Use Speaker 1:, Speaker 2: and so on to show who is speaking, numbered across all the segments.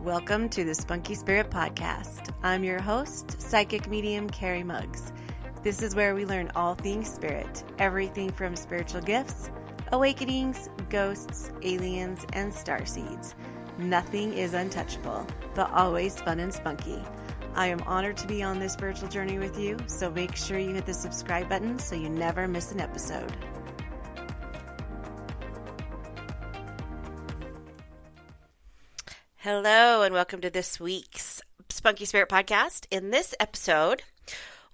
Speaker 1: Welcome to the Spunky Spirit Podcast. I'm your host, Psychic Medium Carrie Muggs. This is where we learn all things spirit, everything from spiritual gifts, awakenings, ghosts, aliens, and starseeds. Nothing is untouchable, but always fun and spunky. I am honored to be on this spiritual journey with you, so make sure you hit the subscribe button so you never miss an episode. Hello, and welcome to this week's Spunky Spirit Podcast. In this episode,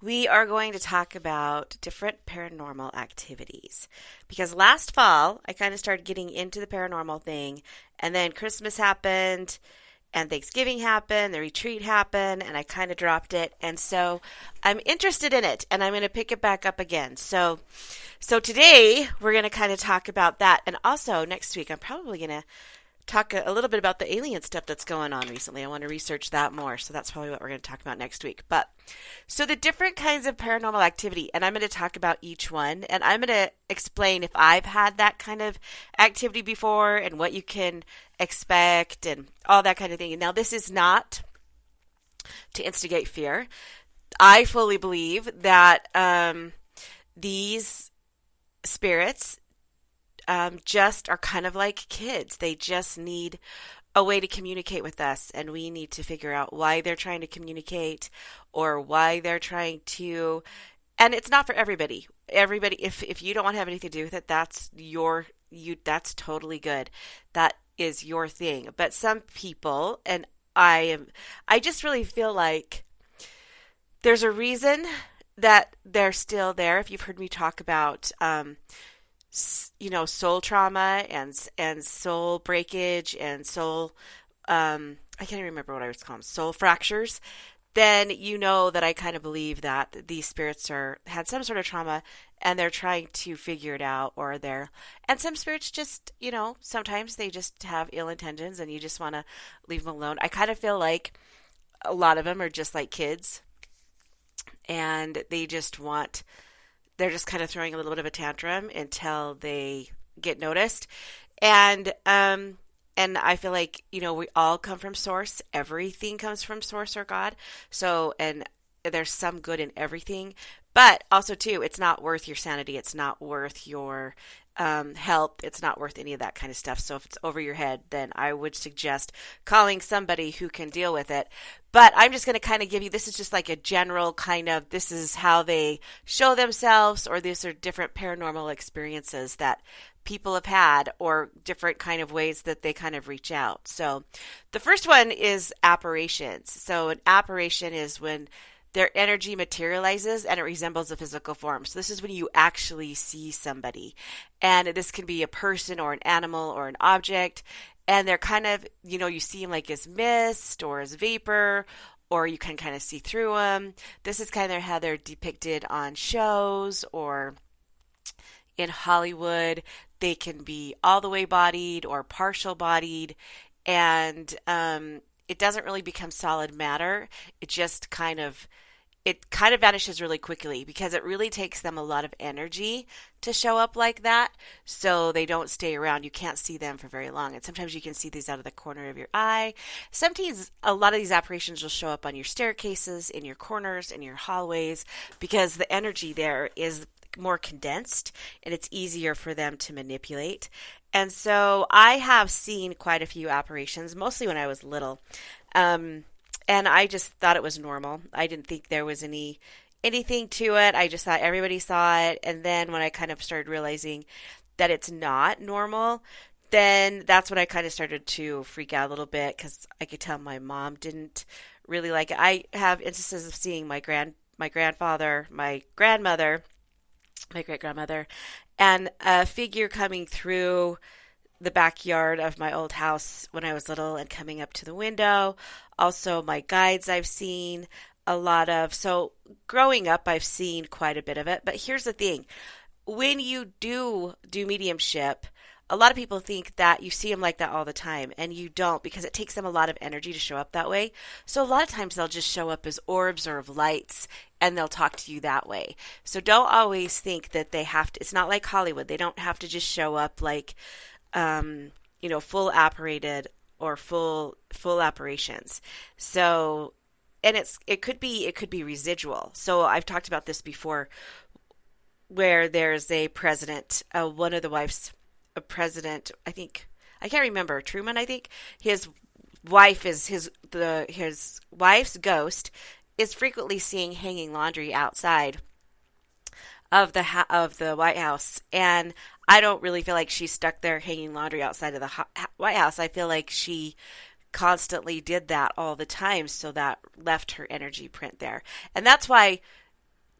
Speaker 1: we are going to talk about different paranormal activities. Because last fall, I kind of started getting into the paranormal thing, and then Christmas happened, and Thanksgiving happened, the retreat happened, and I kind of dropped it. And so I'm interested in it, and I'm going to pick it back up again. So today, we're going to kind of talk about that. And also, next week, I'm probably going to talk a little bit about the alien stuff that's going on recently. I want to research that more, so that's probably what we're going to talk about next week. But so the different kinds of paranormal activity, and I'm going to talk about each one, and I'm going to explain if I've had that kind of activity before and what you can expect and all that kind of thing. And now this is not to instigate fear. I fully believe that these spirits just are kind of like kids. They just need a way to communicate with us, and we need to figure out why they're trying to communicate or why they're trying to, and it's not for everybody. Everybody, if you don't want to have anything to do with it, that's that's totally good. That is your thing. But some people, and I just really feel like there's a reason that they're still there. If you've heard me talk about soul trauma and soul breakage and soul, I can't even remember what I was calling them, soul fractures, then you know that I kind of believe that these spirits had some sort of trauma and they're trying to figure it out, and some spirits just, sometimes they just have ill intentions and you just want to leave them alone. I kind of feel like a lot of them are just like kids, and they're just kind of throwing a little bit of a tantrum until they get noticed. And I feel like, we all come from source. Everything comes from source or God. So, and there's some good in everything. But also, too, it's not worth your sanity. It's not worth your health. It's not worth any of that kind of stuff. So if it's over your head, then I would suggest calling somebody who can deal with it. But I'm just going to kind of give you, this is just like a general kind of, this is how they show themselves, or these are different paranormal experiences that people have had, or different kind of ways that they kind of reach out. So the first one is apparitions. So an apparition is when their energy materializes and it resembles a physical form. So this is when you actually see somebody. And this can be a person or an animal or an object. And they're kind of, you see them like as mist or as vapor, or you can kind of see through them. This is kind of how they're depicted on shows or in Hollywood. They can be all the way bodied or partial bodied. And it doesn't really become solid matter. It just kind of vanishes really quickly, because it really takes them a lot of energy to show up like that. So they don't stay around. You can't see them for very long. And sometimes you can see these out of the corner of your eye. Sometimes a lot of these apparitions will show up on your staircases, in your corners, in your hallways, because the energy there is more condensed and it's easier for them to manipulate. And so I have seen quite a few apparitions, mostly when I was little. And I just thought it was normal. I didn't think there was anything to it. I just thought everybody saw it. And then when I kind of started realizing that it's not normal, then that's when I kind of started to freak out a little bit, because I could tell my mom didn't really like it. I have instances of seeing my grandfather, my grandmother, my great-grandmother, and a figure coming through the backyard of my old house when I was little and coming up to the window. Also, my guides I've seen a lot of. So growing up, I've seen quite a bit of it. But here's the thing. When you do mediumship, a lot of people think that you see them like that all the time, and you don't, because it takes them a lot of energy to show up that way. So a lot of times they'll just show up as orbs or of lights, and they'll talk to you that way. So don't always think that they have to. It's not like Hollywood. They don't have to just show up like full apparated or full apparitions. So, and it could be residual. So I've talked about this before, where there's a president, one of the wives, a president, I think, I can't remember, Truman, I think. His wife is his wife's ghost is frequently seen hanging laundry outside of the White House, and I don't really feel like she's stuck there hanging laundry outside of the White House. I feel like she constantly did that all the time, so that left her energy print there. And that's why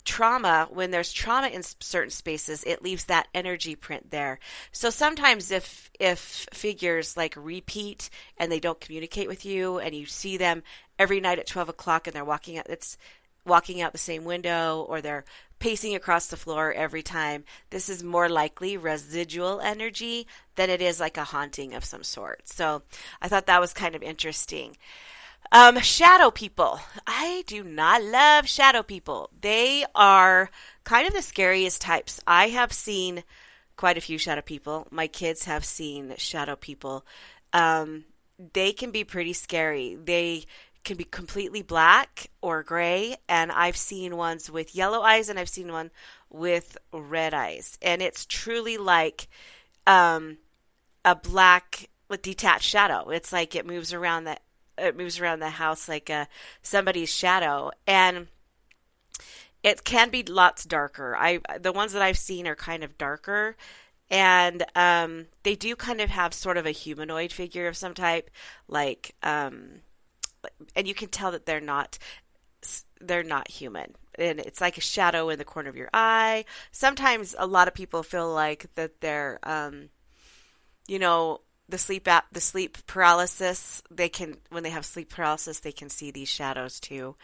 Speaker 1: trauma, when there's trauma in certain spaces, it leaves that energy print there. So sometimes if figures like repeat and they don't communicate with you, and you see them every night at 12 o'clock and they're walking out the same window, or they're pacing across the floor every time, this is more likely residual energy than it is like a haunting of some sort. So I thought that was kind of interesting. Shadow people. I do not love shadow people. They are kind of the scariest types. I have seen quite a few shadow people. My kids have seen shadow people. They can be pretty scary. They can be completely black or gray, and I've seen ones with yellow eyes, and I've seen one with red eyes. And it's truly like a black detached shadow. It's like it moves around the house like somebody's shadow, and it can be lots darker. The ones that I've seen are kind of darker, and they do kind of have sort of a humanoid figure of some type, like and you can tell that they're not human, and it's like a shadow in the corner of your eye. Sometimes a lot of people feel like that they're you know, the sleep paralysis, when they have sleep paralysis, they can see these shadows too.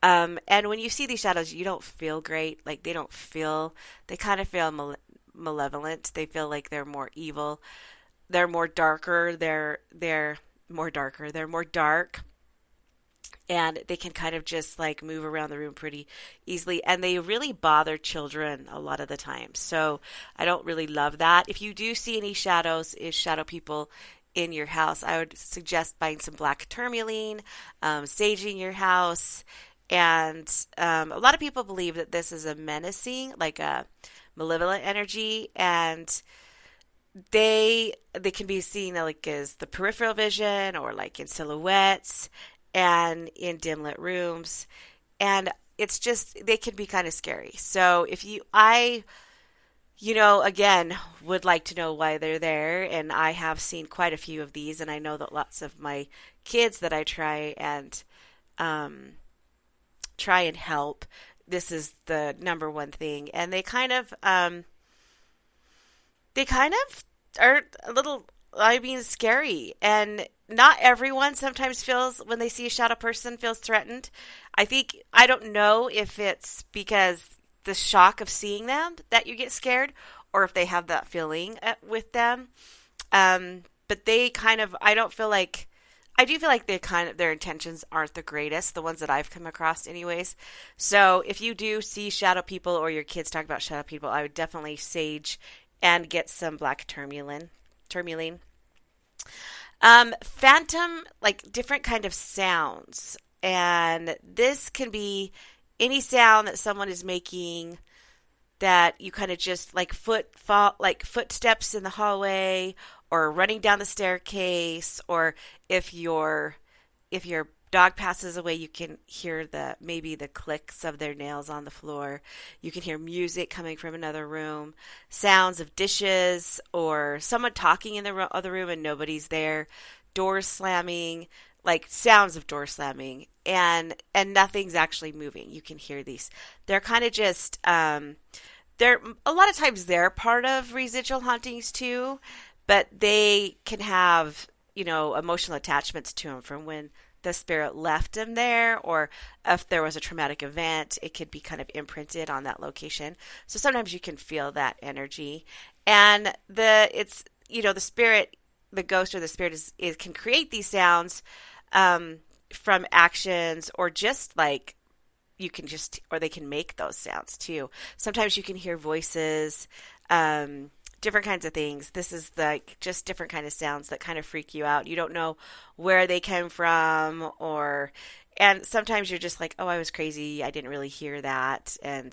Speaker 1: And when you see these shadows, you don't feel great. Like they kind of feel malevolent. They feel like they're more evil. They're more darker. They're more darker. They're more dark. And they can kind of just like move around the room pretty easily. And they really bother children a lot of the time. So I don't really love that. If you do see any shadow people in your house, I would suggest buying some black tourmaline, saging your house. And a lot of people believe that this is a menacing, like a malevolent energy. And they can be seen like as the peripheral vision, or like in silhouettes and in dim lit rooms. And it's just, they can be kind of scary. So again, would like to know why they're there. And I have seen quite a few of these, and I know that lots of my kids that I try and help, this is the number one thing. And they kind of are a little, scary. And not everyone sometimes feels, when they see a shadow person, feels threatened. I don't know if it's because the shock of seeing them that you get scared, or if they have that feeling with them. But they kind of, I do feel like their intentions aren't the greatest, the ones that I've come across anyways. So if you do see shadow people, or your kids talk about shadow people, I would definitely sage and get some black tourmaline. Phantom, like different kind of sounds. And this can be any sound that someone is making that you kind of just like footsteps in the hallway, or running down the staircase, or if your dog passes away, you can hear maybe the clicks of their nails on the floor. You can hear music coming from another room, sounds of dishes, or someone talking in the other room and nobody's there, doors slamming, like sounds of door slamming, and nothing's actually moving. You can hear these. They're kind of just they're a lot of times they're part of residual hauntings too, but they can have emotional attachments to them from when the spirit left them there, or if there was a traumatic event, it could be kind of imprinted on that location. So sometimes you can feel that energy, and the spirit, the ghost or the spirit can create these sounds from actions, or just like or they can make those sounds too. Sometimes you can hear voices, different kinds of things. This is like just different kind of sounds that kind of freak you out. You don't know where they came from, or and sometimes you're just like, oh, I was crazy. I didn't really hear that. And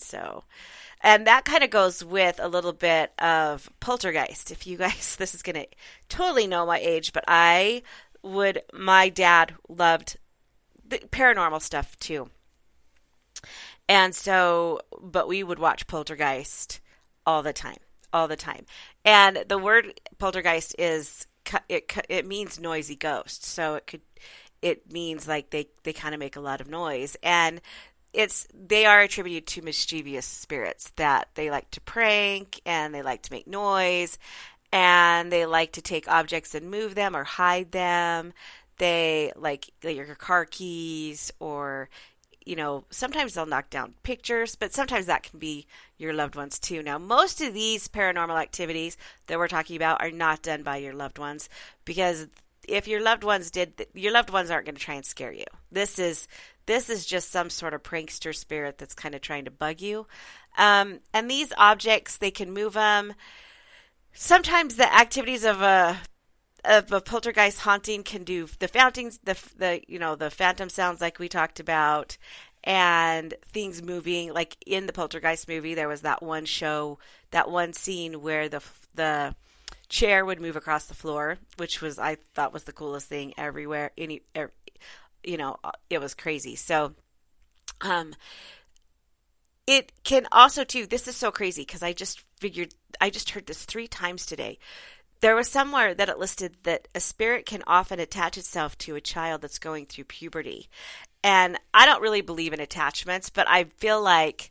Speaker 1: that kind of goes with a little bit of poltergeist. If you guys, this is going to totally know my age, but my dad loved the paranormal stuff too. And so, but we would watch Poltergeist all the time, all the time. And the word poltergeist it means noisy ghost. So it means like they kind of make a lot of noise. And they are attributed to mischievous spirits that they like to prank and they like to make noise and they like to take objects and move them or hide them. They like your car keys, or sometimes they'll knock down pictures, but sometimes that can be your loved ones too. Now, most of these paranormal activities that we're talking about are not done by your loved ones, because if your loved ones did, your loved ones aren't going to try and scare you. This is just some sort of prankster spirit that's kind of trying to bug you. And these objects, they can move them. Sometimes the activities of a poltergeist haunting can do the fountains, the phantom sounds like we talked about, and things moving. Like in the poltergeist movie, there was that one scene where the chair would move across the floor, which I thought was the coolest thing everywhere. It was crazy. So, it can also too. This is so crazy because I just heard this 3 times today. There was somewhere that it listed that a spirit can often attach itself to a child that's going through puberty. And I don't really believe in attachments, but I feel like,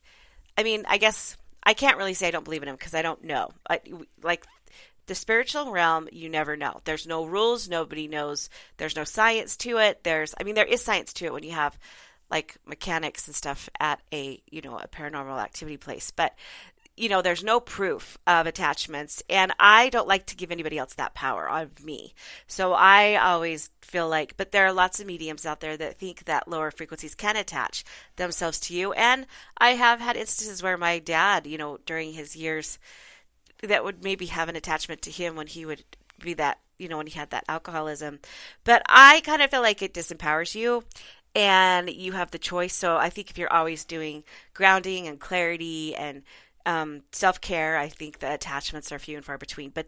Speaker 1: I guess I can't really say I don't believe in them because I don't know. Like the spiritual realm, you never know. There's no rules. Nobody knows. There's no science to it. There is science to it when you have like mechanics and stuff at a paranormal activity place. But there's no proof of attachments, and I don't like to give anybody else that power of me. So I always feel like, but there are lots of mediums out there that think that lower frequencies can attach themselves to you. And I have had instances where my dad, during his years, that would maybe have an attachment to him when he would be that, when he had that alcoholism. But I kind of feel like it disempowers you, and you have the choice. So I think if you're always doing grounding and clarity and self-care, I think the attachments are few and far between. But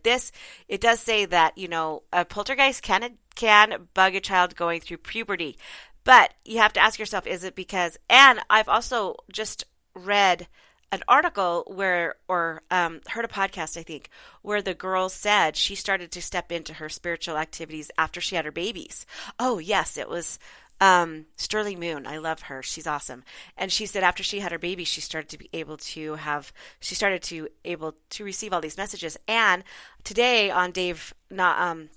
Speaker 1: it does say that, a poltergeist can bug a child going through puberty. But you have to ask yourself, is it because, and I've also just read an article heard a podcast, I think, where the girl said she started to step into her spiritual activities after she had her babies. Oh, yes, it was Sterling Moon. I love her. She's awesome. And she said after she had her baby, she started to be able to receive all these messages. And today on Chappelle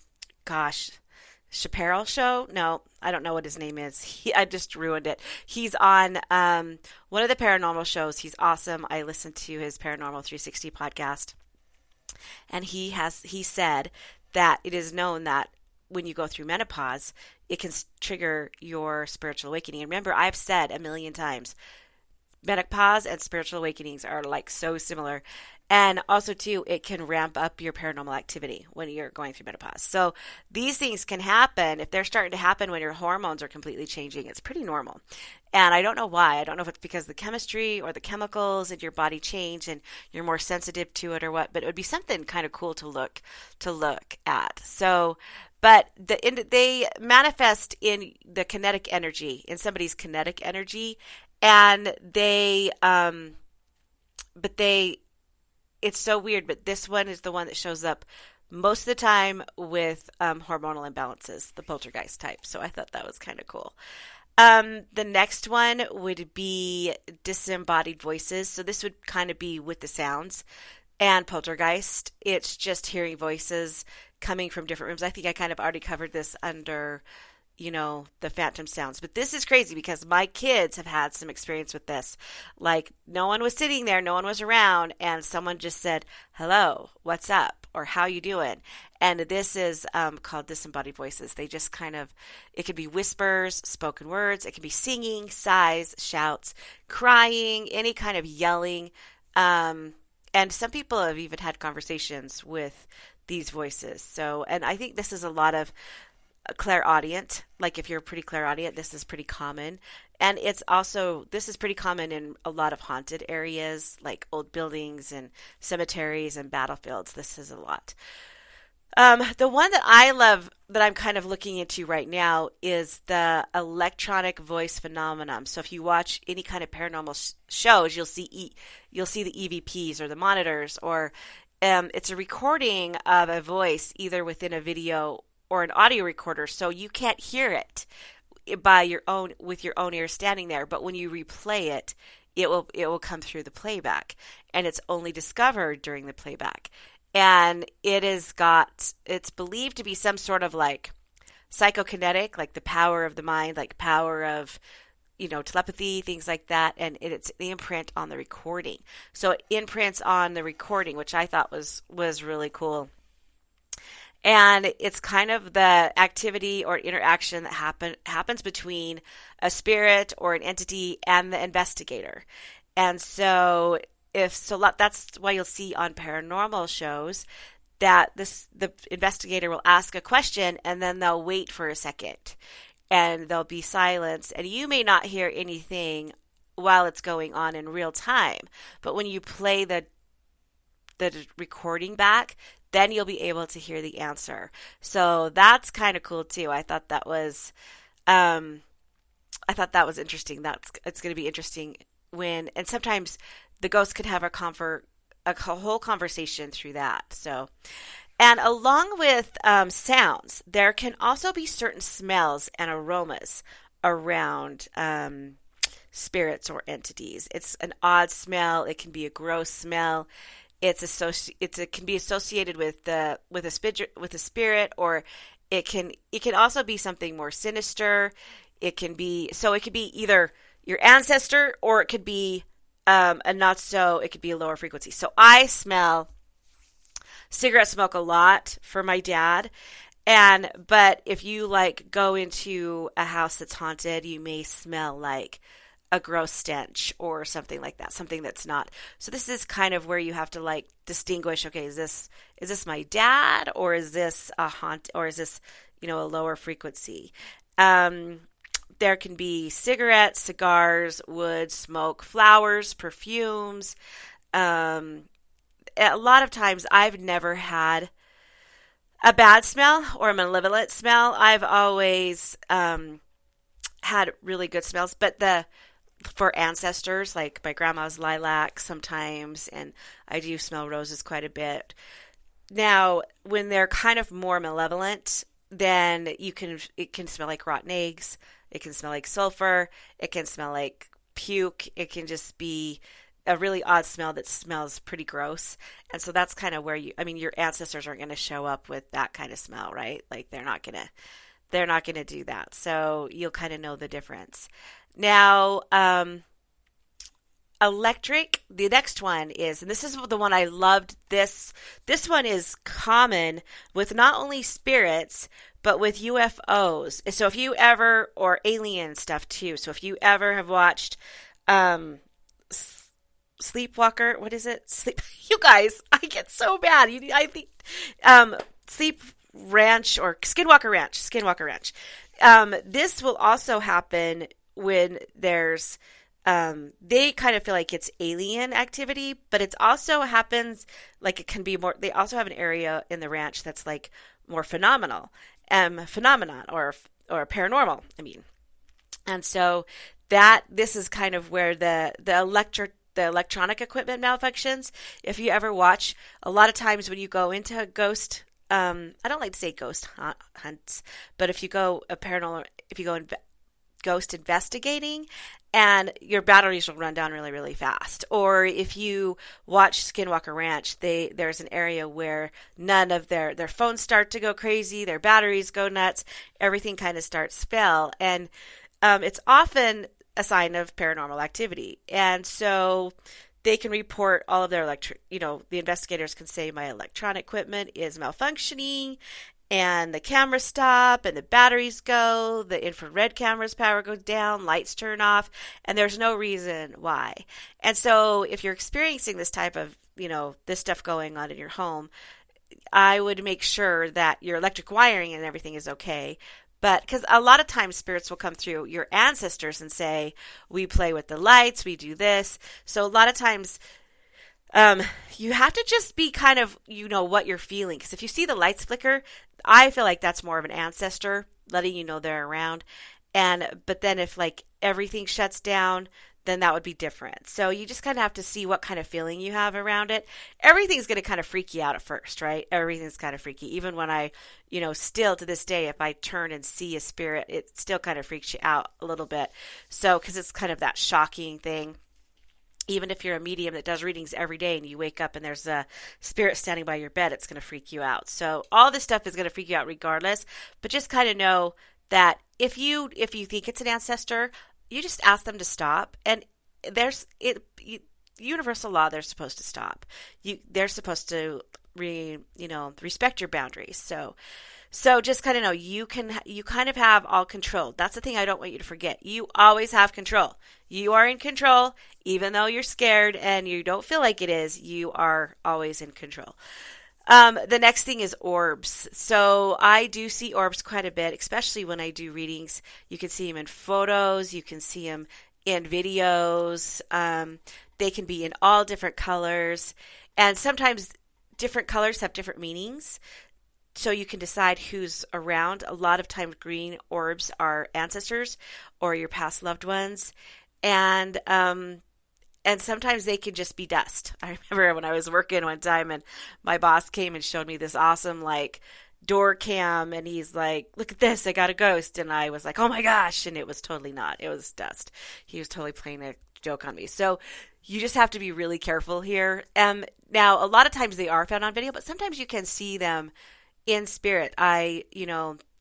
Speaker 1: show. No, I don't know what his name is. I just ruined it. He's on one of the paranormal shows. He's awesome. I listened to his Paranormal 360 podcast. And he said that it is known that when you go through menopause, it can trigger your spiritual awakening. And remember, I've said a million times, menopause and spiritual awakenings are like so similar. And also, too, it can ramp up your paranormal activity when you're going through menopause. So these things can happen. If they're starting to happen when your hormones are completely changing, it's pretty normal. And I don't know why. I don't know if it's because the chemistry or the chemicals in your body change and you're more sensitive to it or what, but it would be something kind of cool to look at. So, but they manifest in the kinetic energy, in somebody's kinetic energy, and it's so weird, but this one is the one that shows up most of the time with hormonal imbalances, the poltergeist type. So I thought that was kind of cool. The next one would be disembodied voices. So this would kind of be with the sounds. And poltergeist, it's just hearing voices coming from different rooms. I think I kind of already covered this under, the phantom sounds. But this is crazy because my kids have had some experience with this. Like, no one was sitting there, no one was around, and someone just said, hello, what's up, or how you doing? And this is called disembodied voices. They just it could be whispers, spoken words, it could be singing, sighs, shouts, crying, any kind of yelling. And some people have even had conversations with these voices. So, and I think this is a lot of clairaudient. Like if you're pretty clairaudient, this is pretty common. And it's also, this is pretty common in a lot of haunted areas, like old buildings and cemeteries and battlefields. This is a lot. The one that I love that I'm kind of looking into right now is the electronic voice phenomenon. So if you watch any kind of paranormal shows, you'll see the EVPs or the monitors, or it's a recording of a voice either within a video or an audio recorder, so you can't hear it by your own with your own ear standing there. But when you replay it, it will come through the playback, and it's only discovered during the playback. And it's believed to be some sort of like psychokinetic, like the power of the mind, like power of, telepathy, things like that. And it's the imprint on the recording. So it imprints on the recording, which I thought was really cool. And it's kind of the activity or interaction that happens between a spirit or an entity and the investigator. And so that's why you'll see on paranormal shows that the investigator will ask a question and then they'll wait for a second and there'll be silence, and you may not hear anything while it's going on in real time. But when you play the recording back, then you'll be able to hear the answer. So that's kind of cool too. I thought that was interesting. It's going to be interesting and sometimes the ghost could have a whole conversation through that. So, and along with sounds, there can also be certain smells and aromas around spirits or entities. It's an odd smell. It can be a gross smell. It can be associated with a spirit, or it can also be something more sinister. It can be either your ancestor, or it could be it could be a lower frequency. So I smell cigarette smoke a lot for my dad. But if you like go into a house that's haunted, you may smell like a gross stench or something like that, something that's not. So this is kind of where you have to like distinguish, okay, is this my dad, or is this a haunt, or is this, a lower frequency? There can be cigarettes, cigars, wood, smoke, flowers, perfumes. A lot of times I've never had a bad smell or a malevolent smell. I've always had really good smells, but for ancestors, like my grandma's lilac sometimes, and I do smell roses quite a bit. Now, when they're kind of more malevolent, then it can smell like rotten eggs. It can smell like sulfur. It can smell like puke. It can just be a really odd smell that smells pretty gross. And so that's kind of where your ancestors aren't going to show up with that kind of smell, right? Like they're not going to do that. So you'll kind of know the difference. Now, electric, the next one is, and this is the one I loved, this one is common with not only spirits, but with UFOs. So if you ever, or alien stuff too. So if you ever have watched Sleepwalker, what is it? You guys, I get so bad. I think Sleep Ranch or Skinwalker Ranch. This will also happen when there's they kind of feel like it's alien activity, but it also happens like it can be more. They also have an area in the ranch that's like more phenomenon or paranormal. And so this is kind of where the electronic equipment malfunctions. If you ever watch, a lot of times when you go into a ghost, I don't like to say ghost hunts, but if you go ghost investigating, and your batteries will run down really, really fast. Or if you watch Skinwalker Ranch, there's an area where none of their phones start to go crazy, their batteries go nuts, everything kind of starts to fail. And it's often a sign of paranormal activity. And so they can report all of their the investigators can say my electronic equipment is malfunctioning, and the cameras stop, and the batteries go, the infrared camera's power goes down, lights turn off, and there's no reason why. And so if you're experiencing this type of this stuff going on in your home, I would make sure that your electric wiring and everything is okay. But because a lot of times spirits will come through your ancestors and say, we play with the lights, we do this. So a lot of times um, you have to just be kind of, what you're feeling. Because if you see the lights flicker, I feel like that's more of an ancestor letting you know they're around. But then if like everything shuts down, then that would be different. So you just kind of have to see what kind of feeling you have around it. Everything's going to kind of freak you out at first, right? Everything's kind of freaky. Even when still to this day, if I turn and see a spirit, it still kind of freaks you out a little bit. So, because it's kind of that shocking thing. Even if you're a medium that does readings every day and you wake up and there's a spirit standing by your bed, it's going to freak you out. So all this stuff is going to freak you out regardless, but just kind of know that if you think it's an ancestor, you just ask them to stop. And universal law, they're supposed to stop. They're supposed to respect your boundaries. So just kind of know you kind of have all control. That's the thing I don't want you to forget. You always have control. You are in control, even though you're scared and you don't feel like it is. You are always in control. The next thing is orbs. So I do see orbs quite a bit, especially when I do readings. You can see them in photos. You can see them in videos. They can be in all different colors. And sometimes different colors have different meanings. So you can decide who's around. A lot of times green orbs are ancestors or your past loved ones. And sometimes they can just be dust. I remember when I was working one time and my boss came and showed me this awesome door cam, and he's like, look at this, I got a ghost. And I was like, oh my gosh. And it was totally not. It was dust. He was totally playing a joke on me. So you just have to be really careful here. Now, a lot of times they are found on video, but sometimes you can see them in spirit. I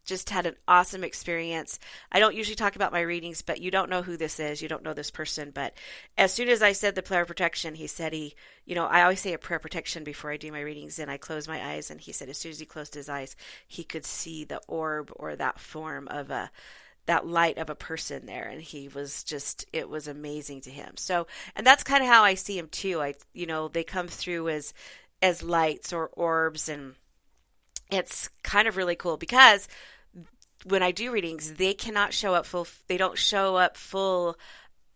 Speaker 1: just had an awesome experience. I don't usually talk about my readings, but you don't know who this is. You don't know this person. But as soon as I said the prayer of protection, he said I always say a prayer of protection before I do my readings, and I close my eyes. And he said as soon as he closed his eyes, he could see the orb or that form of that light of a person there. And it was amazing to him. So, and that's kind of how I see him too. They come through as lights or orbs, and it's kind of really cool because when I do readings, they cannot show up full. They don't show up full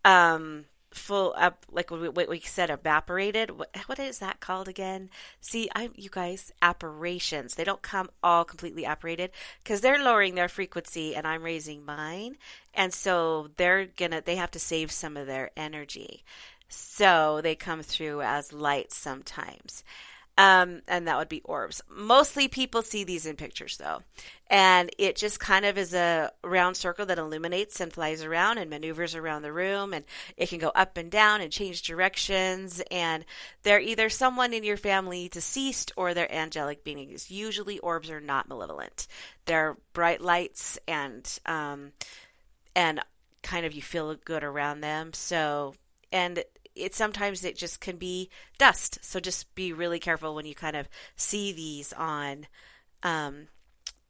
Speaker 1: up, like what we said, evaporated. What is that called again? See, you guys, apparitions. They don't come all completely apparated because they're lowering their frequency and I'm raising mine. And so they have to save some of their energy. So they come through as lights sometimes. And that would be orbs. Mostly people see these in pictures though. And it just kind of is a round circle that illuminates and flies around and maneuvers around the room. And it can go up and down and change directions. And they're either someone in your family deceased or they're angelic beings. Usually orbs are not malevolent. They're bright lights and kind of you feel good around them. So, and sometimes it just can be dust. So just be really careful when you kind of see these on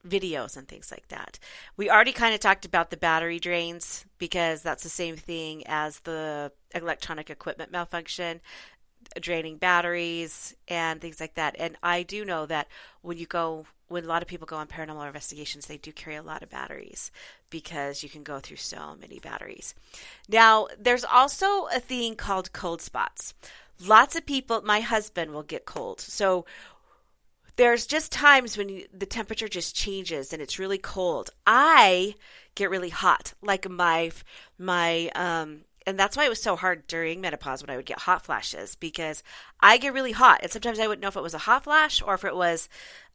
Speaker 1: videos and things like that. We already kind of talked about the battery drains because that's the same thing as the electronic equipment malfunction, draining batteries and things like that. And I do know that when a lot of people go on paranormal investigations, they do carry a lot of batteries because you can go through so many batteries. Now, there's also a thing called cold spots. Lots of people, my husband will get cold. So there's just times when the temperature just changes and it's really cold. I get really hot, like and that's why it was so hard during menopause when I would get hot flashes, because I get really hot. And sometimes I wouldn't know if it was a hot flash or if it was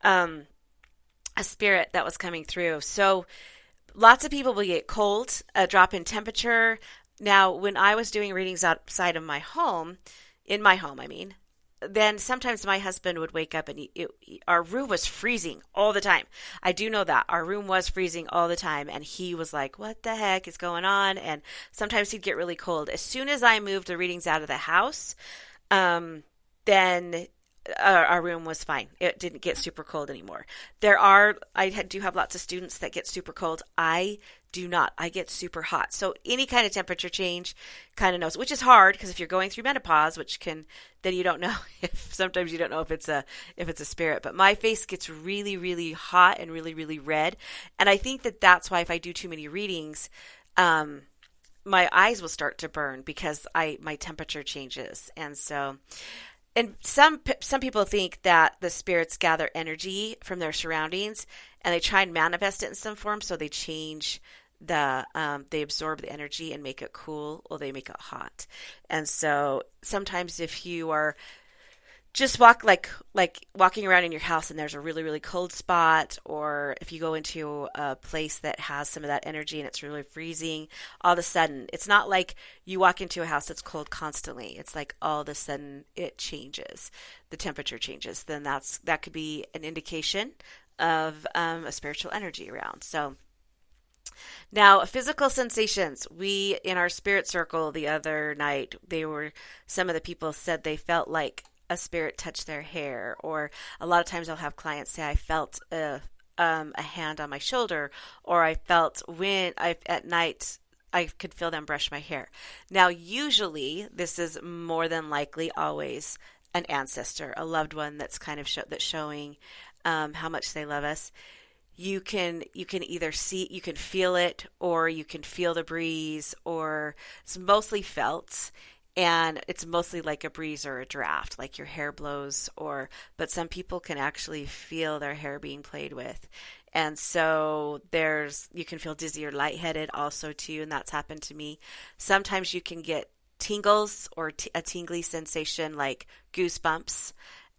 Speaker 1: a spirit that was coming through. So lots of people will get cold, a drop in temperature. Now, when I was doing readings outside of my home, then sometimes my husband would wake up and our room was freezing all the time. I do know that. Our room was freezing all the time. And he was like, what the heck is going on? And sometimes he'd get really cold. As soon as I moved the readings out of the house, then our room was fine. It didn't get super cold anymore. Do have lots of students that get super cold. I do not. I get super hot. So any kind of temperature change kind of knows, which is hard because if you're going through menopause, then you don't know sometimes you don't know if it's a spirit. But my face gets really, really hot and really, really red. And I think that that's why if I do too many readings, my eyes will start to burn because my temperature changes. And some people think that the spirits gather energy from their surroundings and they try and manifest it in some form. So they change they absorb the energy and make it cool, or they make it hot. And so sometimes if you are just walking around in your house and there's a really, really cold spot, or if you go into a place that has some of that energy and it's really freezing, all of a sudden, it's not like you walk into a house that's cold constantly. It's like all of a sudden it changes, the temperature changes. Then that could be an indication of a spiritual energy around. So now, physical sensations. We, in our spirit circle the other night, some of the people said they felt like a spirit touched their hair, or a lot of times I'll have clients say, I felt a hand on my shoulder, or I felt at night, I could feel them brush my hair. Now, usually, this is more than likely always an ancestor, a loved one that's kind of that's showing how much they love us. You can either you can feel it, or you can feel the breeze, or it's mostly felt, and it's mostly like a breeze or a draft, like your hair blows, but some people can actually feel their hair being played with. And so you can feel dizzy or lightheaded also too, and that's happened to me. Sometimes you can get tingles or a tingly sensation like goosebumps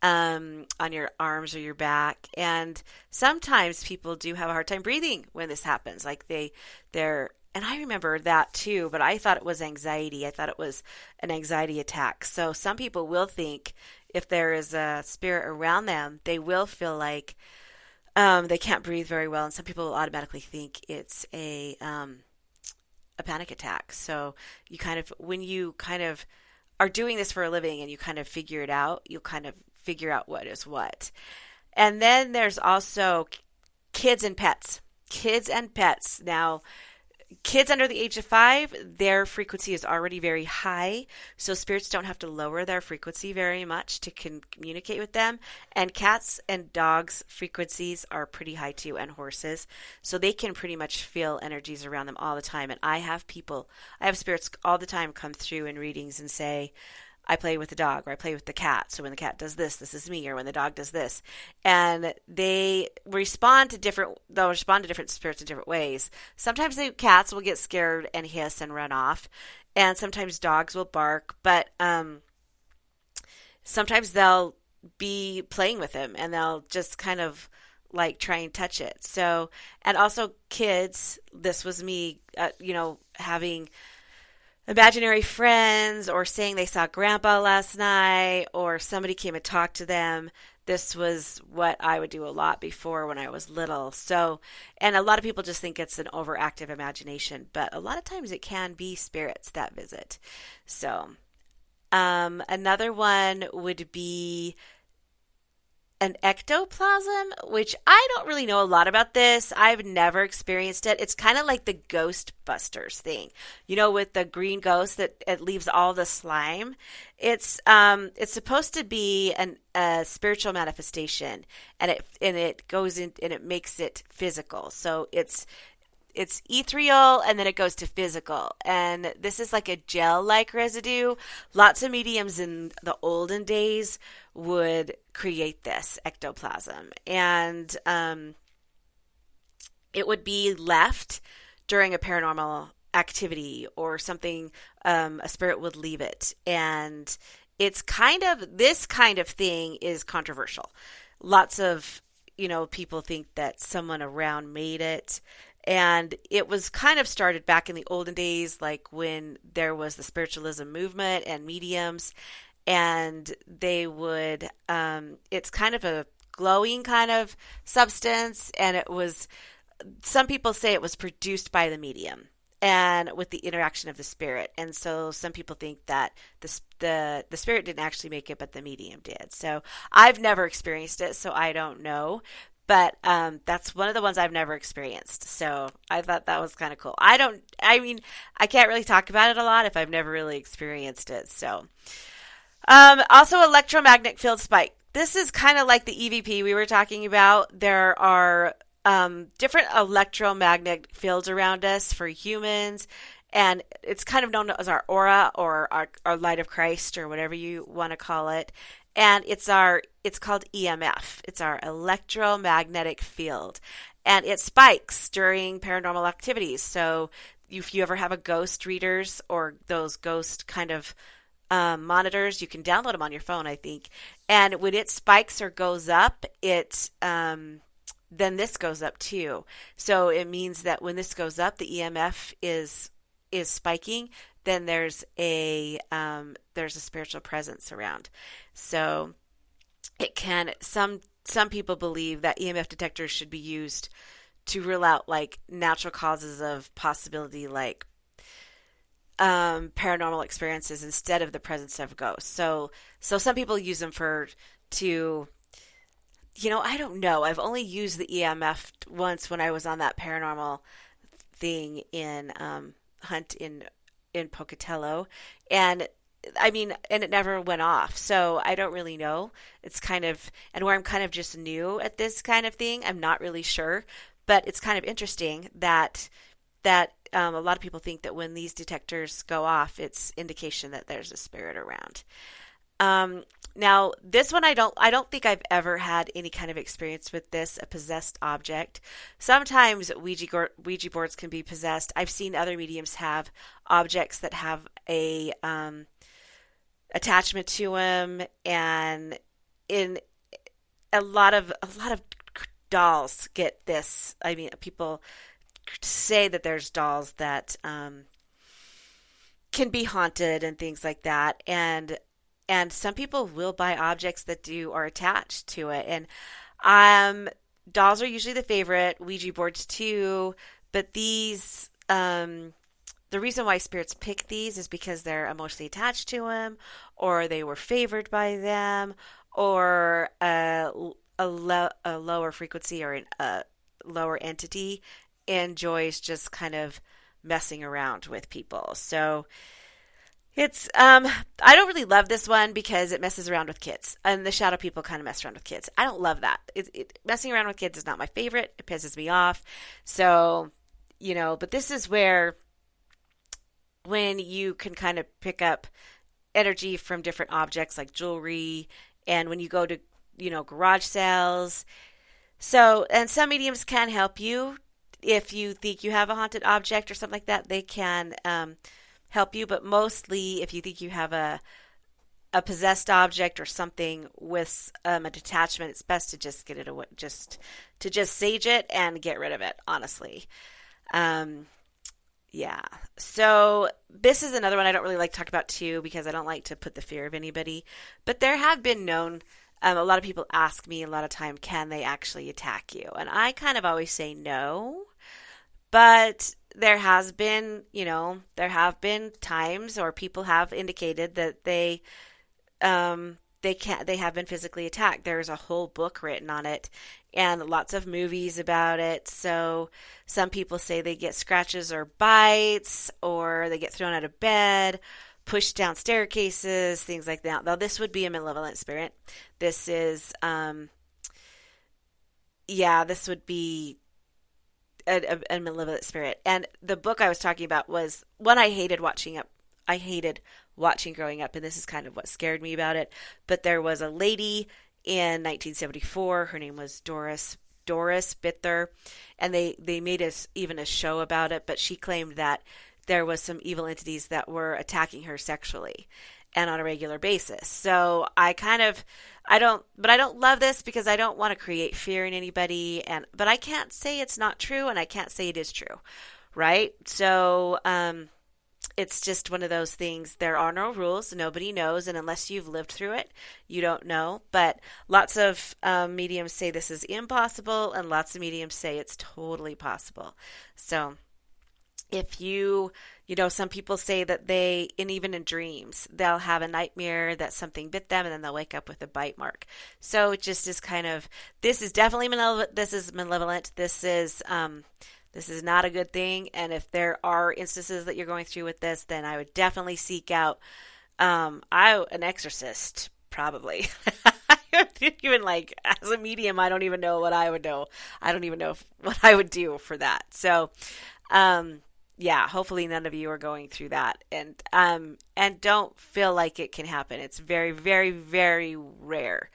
Speaker 1: on your arms or your back. And sometimes people do have a hard time breathing when this happens. Like and I remember that too, but I thought it was anxiety. I thought it was an anxiety attack. So some people will think if there is a spirit around them, they will feel like they can't breathe very well. And some people will automatically think it's a panic attack. So when you kind of are doing this for a living and you kind of figure it out, you'll kind of figure out what is what. And then there's also kids and pets. Kids and pets. Now, kids under the age of 5, their frequency is already very high, so spirits don't have to lower their frequency very much to communicate with them. And cats and dogs' frequencies are pretty high too, and horses, so they can pretty much feel energies around them all the time. And I have spirits all the time come through in readings and say, I play with the dog, or I play with the cat. So when the cat does this is me, or when the dog does this. And they'll respond to different spirits in different ways. Sometimes the cats will get scared and hiss and run off. And sometimes dogs will bark, but sometimes they'll be playing with him and they'll just kind of like try and touch it. So, and also kids, this was me, having imaginary friends, or saying they saw grandpa last night, or somebody came and talked to them. This was what I would do a lot before when I was little. So, and a lot of people just think it's an overactive imagination, but a lot of times it can be spirits that visit. So, another one would be an ectoplasm, which I don't really know a lot about this. I've never experienced it. It's kind of like the Ghostbusters thing, with the green ghost that it leaves all the slime. It's supposed to be a spiritual manifestation, and it goes in and it makes it physical. So it's ethereal, and then it goes to physical. And this is like a gel-like residue. Lots of mediums in the olden days would create this ectoplasm. And it would be left during a paranormal activity or something. A spirit would leave it. And this kind of thing is controversial. Lots of, people think that someone around made it. And it was kind of started back in the olden days, like when there was the spiritualism movement and mediums, and they would, it's kind of a glowing kind of substance, and some people say it was produced by the medium. and with the interaction of the spirit. And so some people think that the spirit didn't actually make it, but the medium did. So I've never experienced it, so I don't know. But that's one of the ones I've never experienced. So I thought that was kind of cool. I mean, I can't really talk about it a lot if I've never really experienced it. So also electromagnetic field spike. This is kind of like the EVP we were talking about. There are different electromagnetic fields around us for humans, and it's kind of known as our aura or our light of Christ or whatever you want to call it. And it's called EMF. It's our electromagnetic field, and it spikes during paranormal activities. So if you ever have a ghost readers or those ghost kind of monitors, you can download them on your phone, I think. And when it spikes or goes up, then this goes up too. So it means that when this goes up, the EMF is spiking. Then there's a spiritual presence around. So it can some people believe that EMF detectors should be used to rule out like natural causes of possibility, like paranormal experiences instead of the presence of ghosts. So some people use them to I don't know. I've only used the EMF once when I was on that paranormal thing in hunt in Pocatello, and I mean, and it never went off. So I don't really know. It's kind of, and where I'm kind of just new at this kind of thing, I'm not really sure. But it's kind of interesting that a lot of people think that when these detectors go off, it's indication that there's a spirit around. Now, this one I don't think I've ever had any kind of experience with this, a possessed object. Sometimes Ouija boards can be possessed. I've seen other mediums have objects that have a attachment to them, and in a lot of dolls get this. I mean, people say that there's dolls that can be haunted and things like that, and some people will buy objects that are attached to it. And dolls are usually the favorite, Ouija boards too, but these, the reason why spirits pick these is because they're emotionally attached to them, or they were favored by them, or a lower frequency or a lower entity enjoys just kind of messing around with people. So it's I don't really love this one because it messes around with kids, and the shadow people kind of mess around with kids. I don't love that. Messing around with kids is not my favorite. It pisses me off. So but this is where when you can kind of pick up energy from different objects like jewelry, and when you go to garage sales. So, and some mediums can help you if you think you have a haunted object or something like that. They can help you, but mostly if you think you have a possessed object or something with a detachment, it's best to just get it away, just sage it and get rid of it, honestly. Yeah. So this is another one I don't really like to talk about too, because I don't like to put the fear of anybody, but there have been known, a lot of people ask me a lot of time, can they actually attack you? And I kind of always say no, but there have been times, or people have indicated that they have been physically attacked. There's a whole book written on it and lots of movies about it. So some people say they get scratches or bites, or they get thrown out of bed, pushed down staircases, things like that. Now, this would be a malevolent spirit. This is, this would be a malevolent spirit. And the book I was talking about was one I hated watching growing up, and this is kind of what scared me about it. But there was a lady in 1974. Her name was Doris Bither, and they made even a show about it. But she claimed that there was some evil entities that were attacking her sexually and on a regular basis. So I don't love this because I don't want to create fear in anybody, but I can't say it's not true, and I can't say it is true, right? So it's just one of those things. There are no rules. Nobody knows, and unless you've lived through it, you don't know. But lots of mediums say this is impossible, and lots of mediums say it's totally possible. So If some people say that and even in dreams, they'll have a nightmare that something bit them and then they'll wake up with a bite mark. So it just is kind of, this is definitely malevolent. This is malevolent. This is not a good thing. And if there are instances that you're going through with this, then I would definitely seek out, an exorcist, probably. Even like as a medium, I don't even know what I would know. I don't even know what I would do for that. So, um, yeah, hopefully none of you are going through that, and don't feel like it can happen. It's very, very, very rare.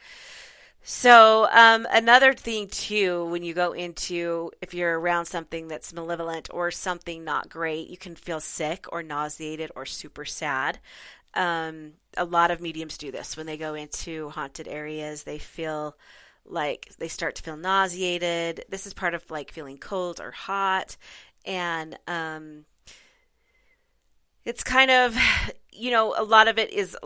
Speaker 1: So, another thing too, when you go into, if you're around something that's malevolent or something not great, you can feel sick or nauseated or super sad. A lot of mediums do this when they go into haunted areas. They feel like they start to feel nauseated. This is part of like feeling cold or hot. And it's kind of, a lot of it is,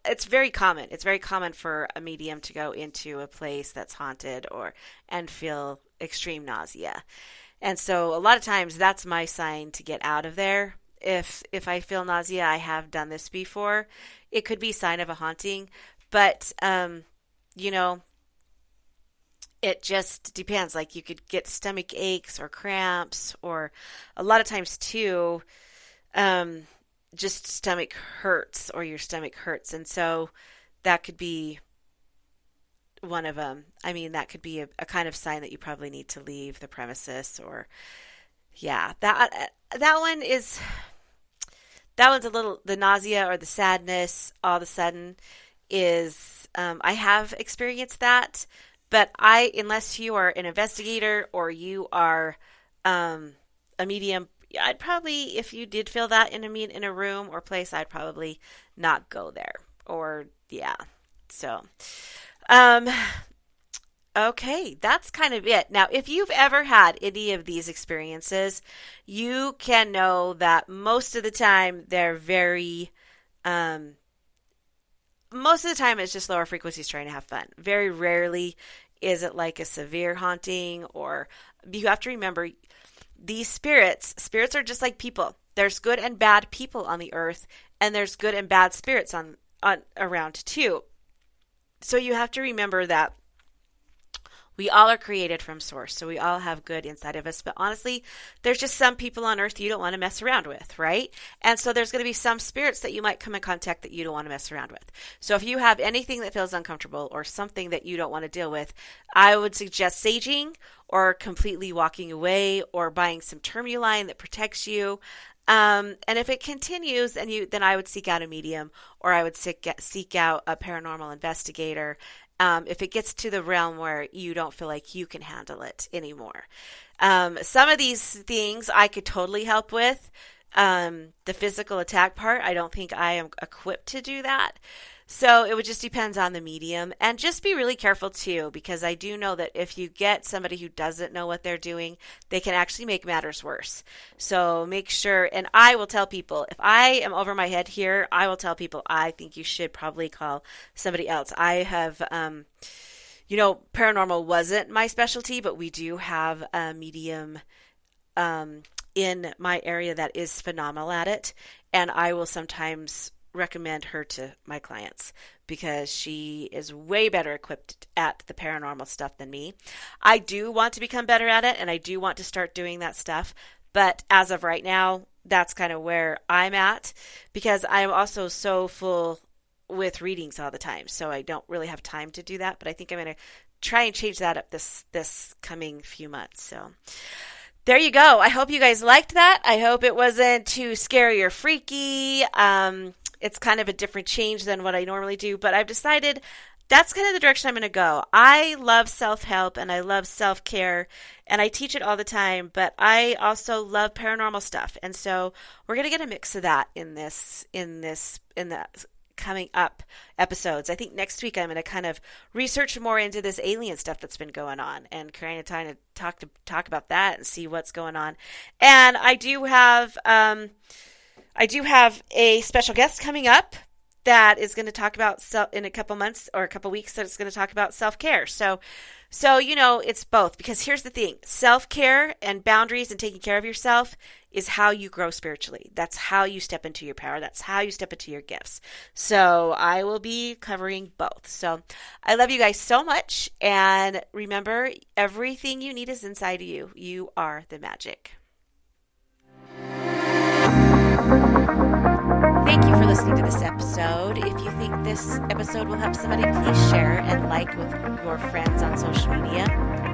Speaker 1: it's very common. It's very common for a medium to go into a place that's haunted and feel extreme nausea. And so a lot of times that's my sign to get out of there. If I feel nausea, I have done this before. It could be a sign of a haunting, but you know, it just depends. Like you could get stomach aches or cramps, or a lot of times too, um, just stomach hurts or your stomach hurts, and so that could be one of them. I mean, that could be a kind of sign that you probably need to leave the premises, or yeah, that one is. That one's a little, the nausea or the sadness all of a sudden is, I have experienced that, but unless you are an investigator or you are a medium, I'd probably, if you did feel that in a room or place, I'd probably not go there. Or, yeah. So, um, okay, that's kind of it. Now, if you've ever had any of these experiences, you can know that most of the time um, most of the time it's just lower frequencies trying to have fun. Very rarely is it like a severe haunting, or you have to remember these spirits are just like people. There's good and bad people on the earth, and there's good and bad spirits on around too. So you have to remember that we all are created from source, so we all have good inside of us. But honestly, there's just some people on earth you don't want to mess around with, right? And so there's going to be some spirits that you might come in contact that you don't want to mess around with. So if you have anything that feels uncomfortable or something that you don't want to deal with, I would suggest saging or completely walking away or buying some termuline that protects you. And if it continues, then I would seek out a medium, or I would seek out a paranormal investigator. If it gets to the realm where you don't feel like you can handle it anymore. Some of these things I could totally help with. The physical attack part, I don't think I am equipped to do that. So it would just depend on the medium, and just be really careful too, because I do know that if you get somebody who doesn't know what they're doing, they can actually make matters worse. So make sure, and I will tell people, if I am over my head here, I will tell people I think you should probably call somebody else. I have, paranormal wasn't my specialty, but we do have a medium in my area that is phenomenal at it, and I will sometimes recommend her to my clients because she is way better equipped at the paranormal stuff than me. I do want to become better at it, and I do want to start doing that stuff, but as of right now, that's kind of where I'm at, because I'm also so full with readings all the time, so I don't really have time to do that. But I think I'm going to try and change that up this coming few months. So there you go. I hope you guys liked that. I hope it wasn't too scary or freaky. It's kind of a different change than what I normally do, but I've decided that's kind of the direction I'm going to go. I love self-help and I love self-care, and I teach it all the time, but I also love paranormal stuff. And so we're going to get a mix of that in the coming up episodes. I think next week I'm going to kind of research more into this alien stuff that's been going on, and kind of trying to talk about that and see what's going on. And I do have a special guest coming up that is going to talk about in a couple months or a couple weeks, that it's going to talk about self-care. So So, it's both because here's the thing self care and boundaries and taking care of yourself is how you grow spiritually. That's how you step into your power. That's how you step into your gifts. So, I will be covering both. So, I love you guys so much. And remember, everything you need is inside of you. You are the magic. Thank you for listening to this episode. If you think this episode will help somebody, please share and like with your friends on social media.